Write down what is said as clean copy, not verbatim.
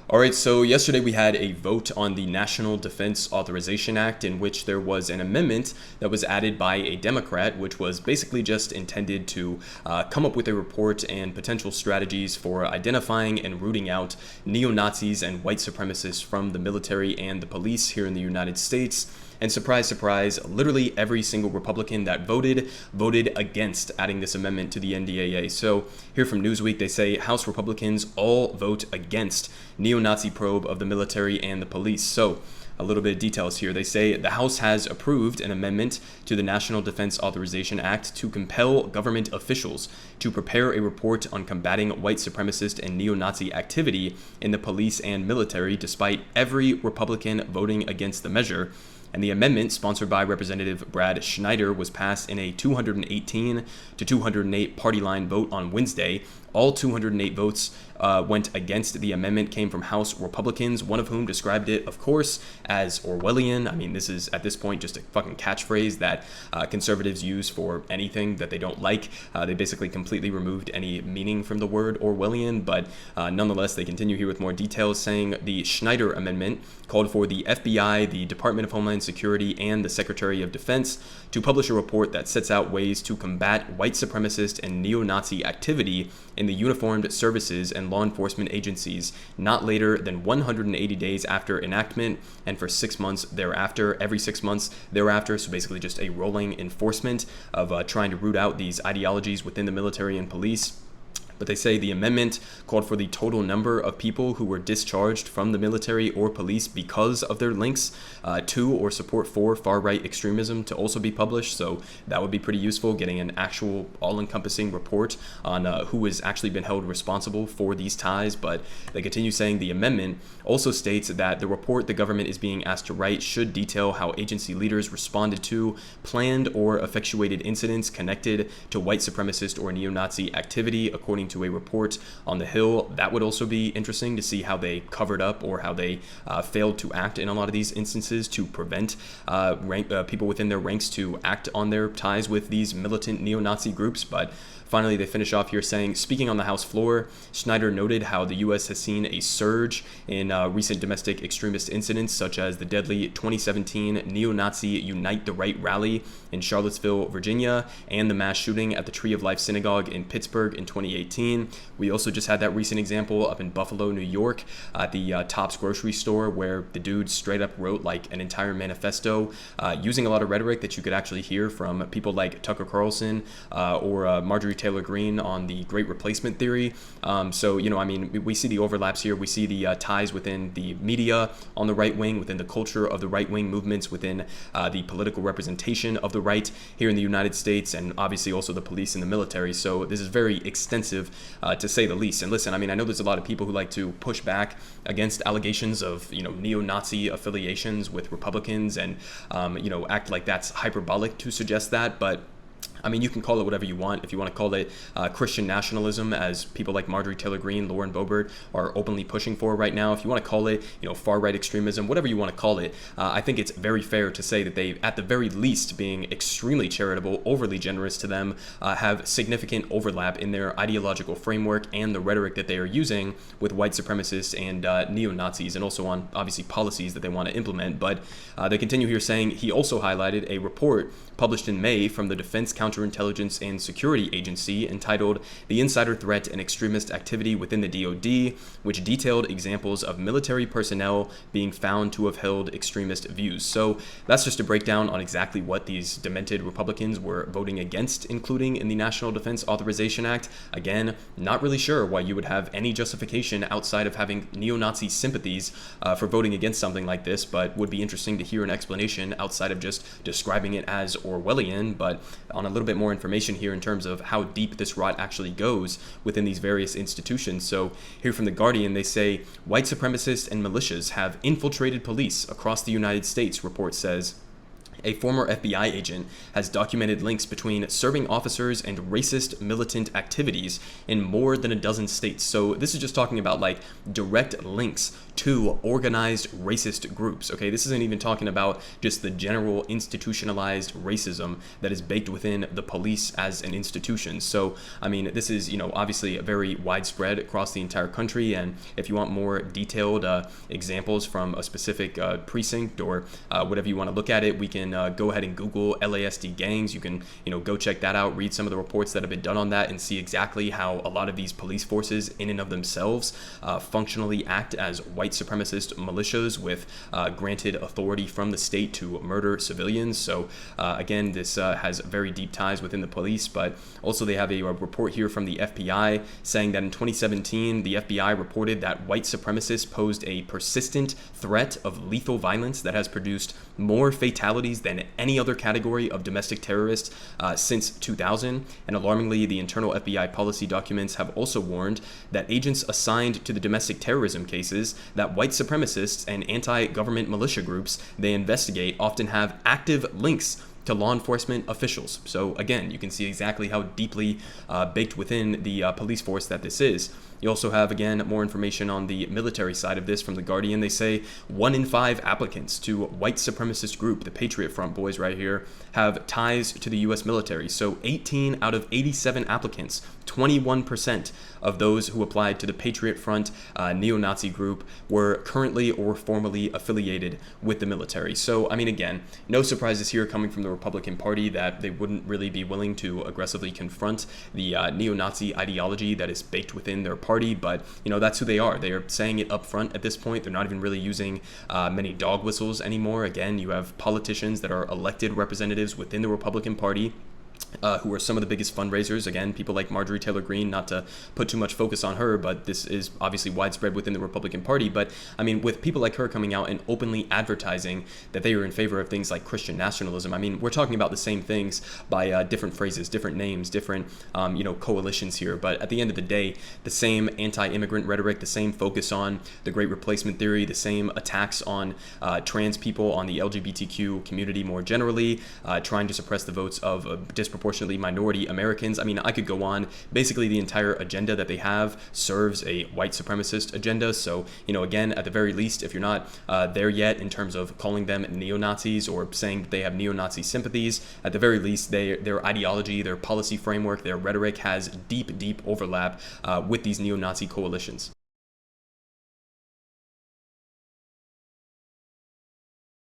All right, so yesterday we had a vote on the National Defense Authorization Act, in which there was an amendment that was added by a Democrat, which was basically just intended to come up with a report and potential strategies for identifying and rooting out neo-Nazis and white supremacists from the military and the police here in the United States. And surprise, surprise, literally every single Republican that voted against adding this amendment to the NDAA. So here from Newsweek, they say House Republicans all vote against neo-Nazi probe of the military and the police. So a little bit of details here. They say the House has approved an amendment to the National Defense Authorization Act to compel government officials to prepare a report on combating white supremacist and neo-Nazi activity in the police and military, despite every Republican voting against the measure. And the amendment, sponsored by Representative Brad Schneider, was passed in a 218 to 208 party line vote on Wednesday. All 208 votes went against the amendment came from House Republicans, one of whom described it, of course, as Orwellian. I mean, this is, at this point, just a fucking catchphrase that conservatives use for anything that they don't like. They basically completely removed any meaning from the word Orwellian, but nonetheless, they continue here with more details, saying the Schneider Amendment called for the FBI, the Department of Homeland Security, and the Secretary of Defense to publish a report that sets out ways to combat white supremacist and neo-Nazi activity in the uniformed services and law enforcement agencies not later than 180 days after enactment and for 6 months thereafter, every 6 months thereafter. So basically just a rolling enforcement of trying to root out these ideologies within the military and police. But they say the amendment called for the total number of people who were discharged from the military or police because of their links to or support for far-right extremism to also be published. So that would be pretty useful, getting an actual all-encompassing report on who has actually been held responsible for these ties. But they continue saying the amendment also states that the report the government is being asked to write should detail how agency leaders responded to planned or effectuated incidents connected to white supremacist or neo-Nazi activity, according to a report on the Hill. That would also be interesting to see how they covered up or how they failed to act in a lot of these instances to prevent people within their ranks to act on their ties with these militant neo-Nazi groups. But finally, they finish off here saying, speaking on the House floor, Schneider noted how the U.S. has seen a surge in recent domestic extremist incidents, such as the deadly 2017 neo-Nazi Unite the Right rally in Charlottesville, Virginia, and the mass shooting at the Tree of Life Synagogue in Pittsburgh in 2018. We also just had that recent example up in Buffalo, New York, at the Tops grocery store, where the dude straight up wrote like an entire manifesto using a lot of rhetoric that you could actually hear from people like Tucker Carlson or Marjorie Taylor Greene on the Great Replacement theory. So, you know, I mean, we see the overlaps here. We see the ties within the media on the right wing, within the culture of the right wing movements, within the political representation of the right here in the United States, and obviously also the police and the military. So this is very extensive to say the least. And listen, I mean, I know there's a lot of people who like to push back against allegations of, you know, neo-Nazi affiliations with Republicans and, you know, act like that's hyperbolic to suggest that. But I mean, you can call it whatever you want. If you want to call it Christian nationalism, as people like Marjorie Taylor Greene, Lauren Boebert are openly pushing for right now. If you want to call it, you know, far-right extremism, whatever you want to call it, I think it's very fair to say that they, at the very least, being extremely charitable, overly generous to them, have significant overlap in their ideological framework and the rhetoric that they are using with white supremacists and neo-Nazis, and also on, obviously, policies that they want to implement. But they continue here saying he also highlighted a report published in May from the Defense Counterintelligence and Security Agency entitled The Insider Threat and Extremist Activity Within the DoD, which detailed examples of military personnel being found to have held extremist views. So that's just a breakdown on exactly what these demented Republicans were voting against, including in the National Defense Authorization Act. Again, not really sure why you would have any justification outside of having neo-Nazi sympathies for voting against something like this, but would be interesting to hear an explanation outside of just describing it as Orwellian, but on a little bit more information here in terms of how deep this rot actually goes within these various institutions. So here from The Guardian, they say white supremacists and militias have infiltrated police across the United States, report says. A former FBI agent has documented links between serving officers and racist militant activities in more than a dozen states. So this is just talking about like direct links to organized racist groups. Okay, this isn't even talking about just the general institutionalized racism that is baked within the police as an institution. So I mean, this is, you know, obviously very widespread across the entire country. And if you want more detailed examples from a specific precinct or whatever you want to look at it, we can go ahead and Google LASD gangs. You can, you know, go check that out, read some of the reports that have been done on that, and see exactly how a lot of these police forces in and of themselves functionally act as white supremacist militias with granted authority from the state to murder civilians. So again, this has very deep ties within the police, but also they have a report here from the FBI saying that in 2017, the FBI reported that white supremacists posed a persistent threat of lethal violence that has produced more fatalities than any other category of domestic terrorists since 2000. And alarmingly, the internal FBI policy documents have also warned that agents assigned to the domestic terrorism cases that white supremacists and anti-government militia groups they investigate often have active links to law enforcement officials. So again, you can see exactly how deeply baked within the police force that this is. You also have, again, more information on the military side of this from The Guardian. They say 1 in 5 applicants to white supremacist group, the Patriot Front boys right here, have ties to the U.S. military. So 18 out of 87 applicants, 21% of those who applied to the Patriot Front neo-Nazi group were currently or formerly affiliated with the military. So, I mean, again, no surprises here coming from the Republican Party that they wouldn't really be willing to aggressively confront the neo-Nazi ideology that is baked within their party, but you know, that's who they are. They are saying it up front at this point. They're not even really using many dog whistles anymore. Again, you have politicians that are elected representatives within the Republican Party who are some of the biggest fundraisers. Again, people like Marjorie Taylor Greene, not to put too much focus on her, but this is obviously widespread within the Republican Party. But I mean, with people like her coming out and openly advertising that they are in favor of things like Christian nationalism, I mean, we're talking about the same things by different phrases, different names, different, coalitions here. But at the end of the day, the same anti-immigrant rhetoric, the same focus on the Great Replacement theory, the same attacks on trans people, on the LGBTQ community more generally, trying to suppress the votes of disproportionately minority Americans. I mean, I could go on. Basically, the entire agenda that they have serves a white supremacist agenda. So, you know, again, at the very least, if you're not there yet in terms of calling them neo-Nazis or saying that they have neo-Nazi sympathies, at the very least, their ideology, their policy framework, their rhetoric has deep overlap with these neo-Nazi coalitions.